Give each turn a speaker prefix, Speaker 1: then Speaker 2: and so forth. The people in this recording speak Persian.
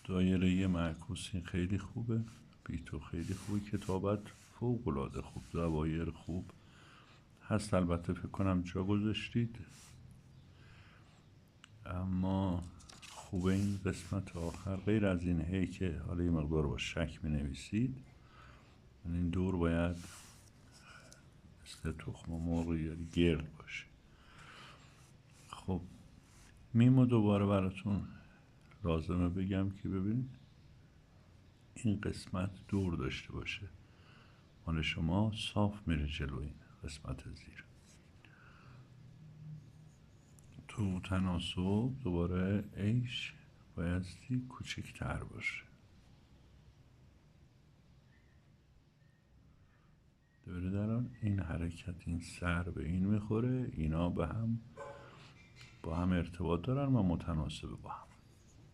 Speaker 1: دایره معکوسی خیلی خوبه، بیتو خیلی خوبه، کتابت فوق‌العاده خوب، دوایر خوب هست. البته فکر کنم جا گذاشتید، اما خوبه این قسمت آخر غیر از این هی که حالا یه مقدار با شک می نویسید، این دور باید مثل تخم مرغ یا گرد باشه. خب میمو دوباره براتون لازمه بگم که ببینید این قسمت دور داشته باشه، مال شما صاف میره جلو. این قسمت زیر تو تناسب دوباره ایش بایستی کوچکتر باشه. دوره دران این حرکت، این سر به این میخوره، اینا به هم با هم ارتباط دارن و متناسب با هم.